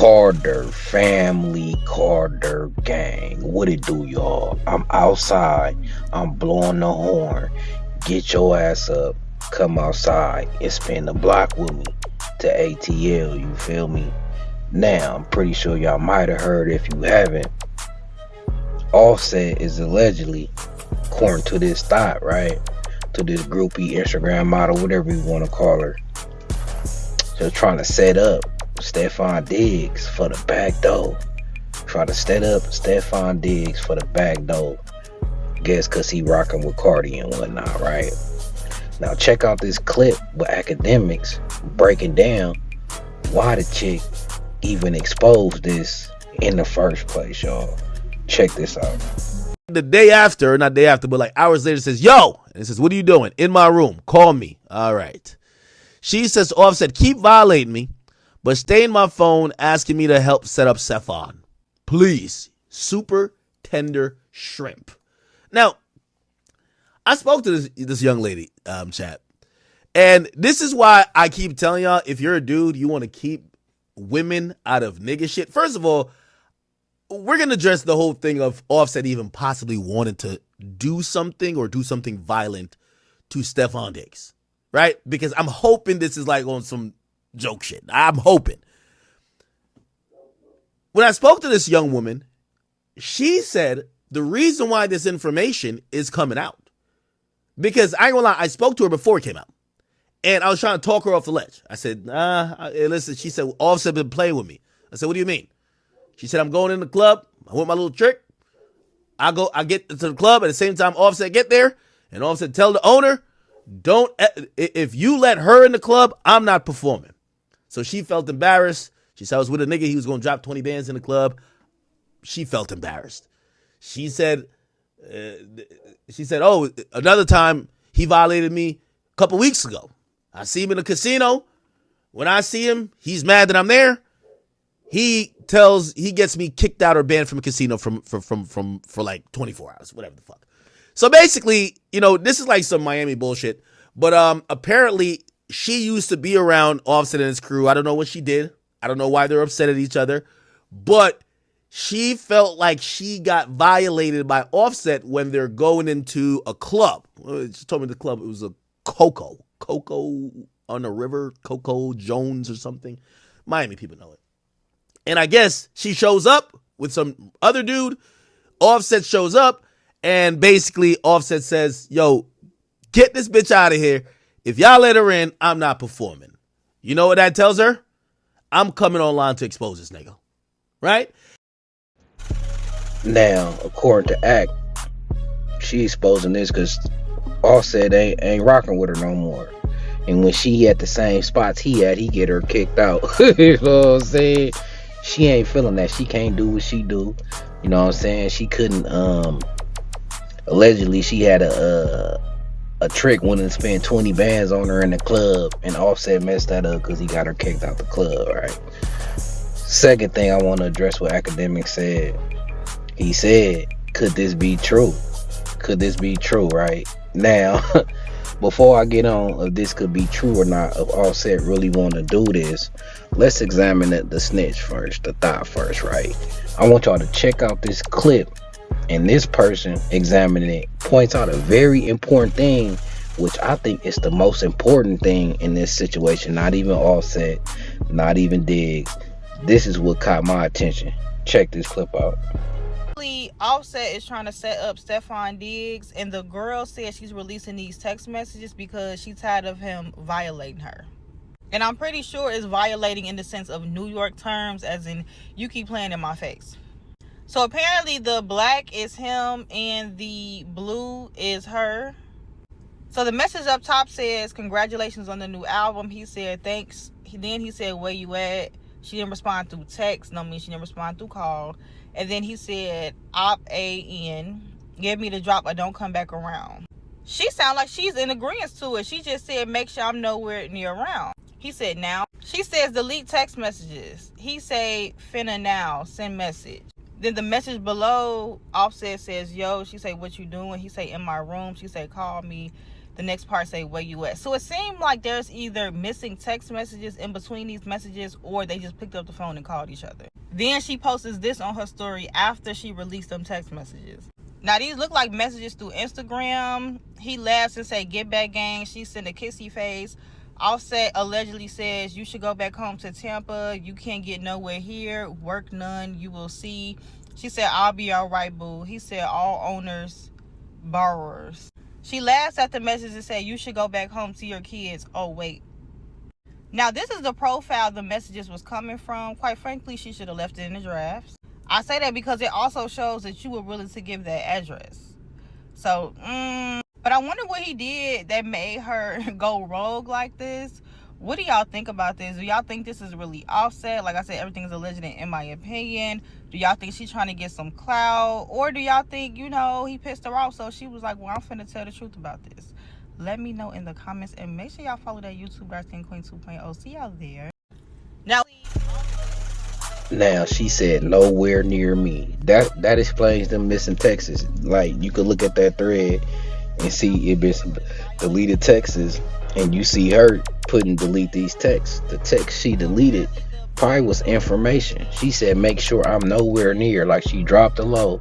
Carter family, Carter gang. What it do, y'all? I'm outside. I'm blowing the horn. Get your ass up. Come outside and spin the block with me to ATL. You feel me? Now, I'm pretty sure y'all might have heard. If you haven't, Offset is allegedly, according to this thought, right? To this groupie Instagram model, whatever you want to call her, just trying to set up Stefon Diggs for the backdoor. Try to set up Stefon Diggs for the backdoor. Guess cause he rocking with Cardi and whatnot, right? Now check out this clip with academics breaking down why the chick even exposed this in the first place, y'all. Check this out. The day after, not day after, but like hours later, says, yo, and it says, what are you doing? In my room. Call me. All right. She says, Offset, keep violating me, but stay in my phone asking me to help set up Stefon. Please. Super tender shrimp. Now, I spoke to this young lady, chat, and this is why I keep telling y'all, if you're a dude, you want to keep women out of nigga shit. First of all, we're going to address the whole thing of Offset even possibly wanting to do something or do something violent to Stefon Diggs, right? Because I'm hoping this is like on some joke shit. I'm hoping. When I spoke to this young woman, she said the reason why this information is coming out, because I ain't gonna lie, I spoke to her before it came out, and I was trying to talk her off the ledge. I said, listen, she said, Offset been playing with me. I said, what do you mean? She said, I'm going in the club. I want my little trick. I get to the club at the same time Offset get there, and Offset tell the owner, if you let her in the club, I'm not performing. So she felt embarrassed. She said I was with a nigga, he was going to drop 20 bands in the club. She felt embarrassed. She said, oh, another time he violated me a couple weeks ago. I see him in the casino. When I see him, he's mad that I'm there. He gets me kicked out or banned from a casino for like 24 hours, whatever the fuck. So basically, this is like some Miami bullshit. But apparently she used to be around Offset and his crew. I don't know what she did. I don't know why they're upset at each other. But she felt like she got violated by Offset when they're going into a club. She told me the club, it was a Coco on the river, Coco Jones or something. Miami people know it. And I guess she shows up with some other dude. Offset shows up, and basically Offset says, yo, get this bitch out of here. If y'all let her in, I'm not performing. You know what that tells her? I'm coming online to expose this nigga. Right? Now, according to Act, she exposing this because Offset ain't rocking with her no more. And when she at the same spots he at, he get her kicked out. You know what I'm saying? She ain't feeling that. She can't do what she do. You know what I'm saying? She couldn't, allegedly she had a trick wanting to spend 20 bands on her in the club, and Offset messed that up because he got her kicked out the club, right? Second thing I want to address what Academic said. He said, could this be true? Could this be true, right? Now, before I get on if this could be true or not, if Offset really want to do this, let's examine the snitch first, the thought first, right? I want y'all to check out this clip, and this person examining it points out a very important thing, which I think is the most important thing in this situation. Not even Offset, not even Diggs. This is what caught my attention. Check this clip out. Offset is trying to set up Stefon Diggs, and the girl said she's releasing these text messages because she's tired of him violating her. And I'm pretty sure it's violating in the sense of New York terms, as in you keep playing in my face. So apparently the black is him and the blue is her. So the message up top says, congratulations on the new album. He said, thanks. Then he said, where you at? She didn't respond through text. No, she didn't respond through call. And then he said, op-a-n, get me the drop or don't come back around. She sound like she's in agreement to it. She just said, make sure I'm nowhere near around. He said, now. She says, delete text messages. He say, finna now, send message. Then the message below, Offset says, yo. She say, what you doing? He say, in my room. She say, call me. The next part say, where you at? So it seemed like there's either missing text messages in between these messages, or they just picked up the phone and called each other. Then she posts this on her story after she released them text messages. Now these look like messages through Instagram. He laughs and say, get back gang. She sent a kissy face. Offset allegedly says, you should go back home to Tampa. You can't get nowhere here. Work none. You will see. She said, I'll be all right, boo. He said, all owners, borrowers. She laughs at the message and said, you should go back home to your kids. Oh, wait. Now, this is the profile the messages was coming from. Quite frankly, she should have left it in the drafts. I say that because it also shows that you were willing to give that address. So, but I wonder what he did that made her go rogue like this. What do y'all think about this? Do y'all think this is really Offset? Like I said, everything is alleged in my opinion. Do y'all think she's trying to get some clout? Or do y'all think, you know, he pissed her off, so she was like, well, I'm finna tell the truth about this? Let me know in the comments. And make sure y'all follow that YouTube Dark Skin Queen 2.0. See y'all there. Now she said nowhere near me. That explains them missing texts. Like, you could look at that thread and see it been some deleted texts, and you see her putting delete these texts. The text she deleted probably was information. She said make sure I'm nowhere near. Like, she dropped a low,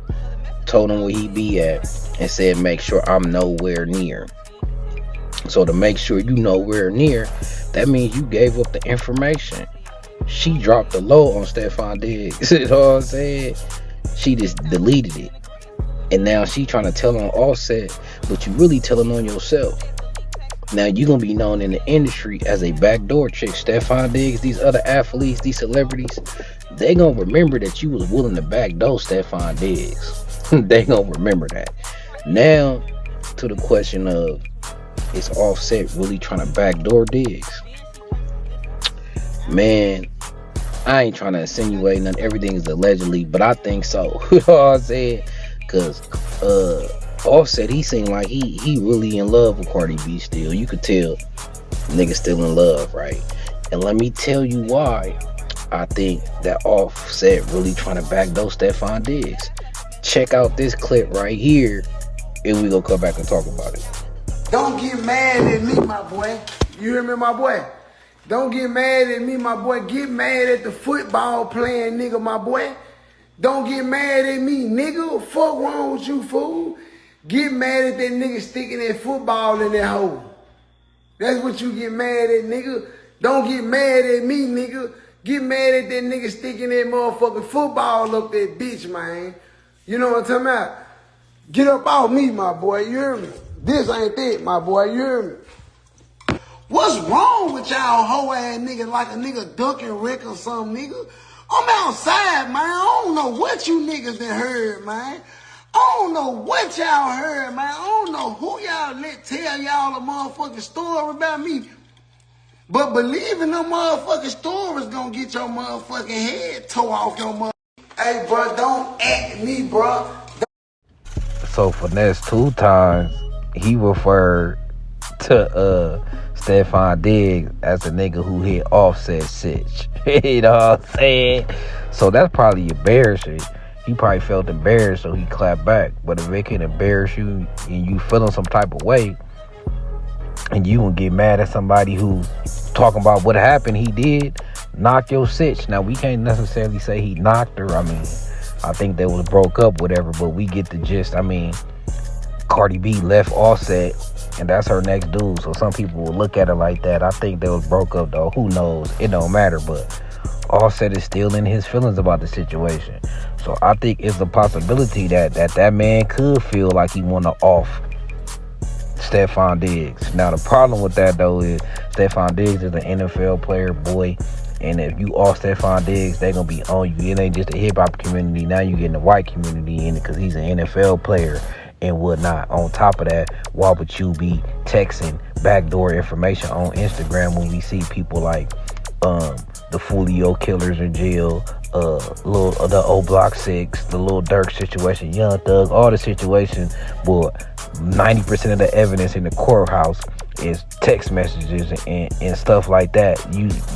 told him where he be at, and said make sure I'm nowhere near. So to make sure you nowhere near, that means you gave up the information. She dropped the low on Stefon Diggs. You know what I'm saying? She just deleted it. And now she trying to tell on Offset, but you really telling on yourself. Now you gonna be known in the industry as a backdoor chick. Stefon Diggs, these other athletes, these celebrities, they gonna remember that you was willing to backdoor Stefon Diggs. They gonna remember that. Now to the question of, is Offset really trying to backdoor Diggs? Man, I ain't trying to insinuate nothing. Everything is allegedly, but I think so. You know what I'm saying? Cause Offset, he seemed like he really in love with Cardi B still. You could tell niggas still in love, right? And let me tell you why I think that Offset really trying to backdoor Stefon Diggs. Check out this clip right here, and we gonna come back and talk about it. Don't get mad at me, my boy. You hear me, my boy? Don't get mad at me, my boy. Get mad at the football playing nigga, my boy. Don't get mad at me, nigga. What the fuck wrong with you, fool? Get mad at that nigga sticking that football in that hole. That's what you get mad at, nigga. Don't get mad at me, nigga. Get mad at that nigga sticking that motherfucking football up that bitch, man. You know what I'm talking about? Get up off me, my boy. You hear me? This ain't it, my boy. You hear me? What's wrong with y'all hoe-ass niggas like a nigga ducking Rick or something, nigga? I'm outside, man. I don't know what you niggas done heard, man. I don't know what y'all heard, man. I don't know who y'all let tell y'all a motherfucking story about me. But believing them motherfucking stories gonna get your motherfucking head tore off your mother. Hey, bro, don't at me, bro. So finesse 2 times, he referred to Stefon Diggs as a nigga who hit Offset sitch. You know what I'm saying? So that's probably embarrassing. He probably felt embarrassed, so he clapped back. But if it can embarrass you and you feeling some type of way, and you gonna get mad at somebody who's talking about what happened, he did knock your sitch. Now, we can't necessarily say he knocked her. I mean, I think they was broke up, whatever, but we get the gist. I mean, Cardi B left Offset, and that's her next dude. So some people will look at it like that. I think they was broke up, though. Who knows? It don't matter, but Offset is still in his feelings about the situation. So I think it's a possibility that man could feel like he want to off Stefon Diggs. Now, the problem with that, though, is Stefon Diggs is an NFL player, boy. And if you off Stefon Diggs, they going to be on you. It ain't just the hip-hop community. Now you getting the white community in it because he's an NFL player and whatnot. On top of that, why would you be texting backdoor information on Instagram when we see people like the Fulio killers in jail, the O Block 6, the Lil Durk situation, Young Thug, all the situations, boy, 90% of the evidence in the courthouse is text messages and stuff like that.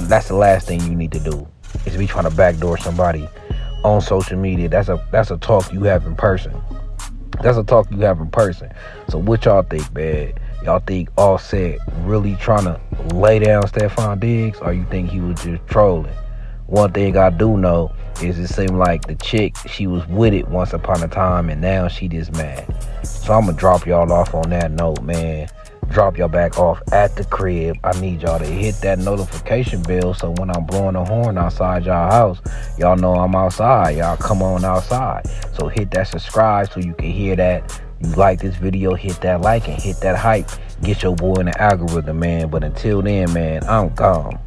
That's the last thing you need to do, is be trying to backdoor somebody on social media. That's a talk you have in person. That's a talk you have in person. So what y'all think, man? Y'all think Offset really trying to lay down Stefon Diggs, or you think he was just trolling? One thing I do know is it seemed like the chick, she was with it once upon a time, and now she just mad. So I'm gonna drop y'all off on that note, man. Drop y'all back off at the crib. I need y'all to hit that notification bell so when I'm blowing the horn outside y'all house, y'all know I'm outside. Y'all come on outside. So hit that subscribe so you can hear that. You like this video, hit that like and hit that hype. Get your boy in the algorithm, man. But until then, man, I'm gone.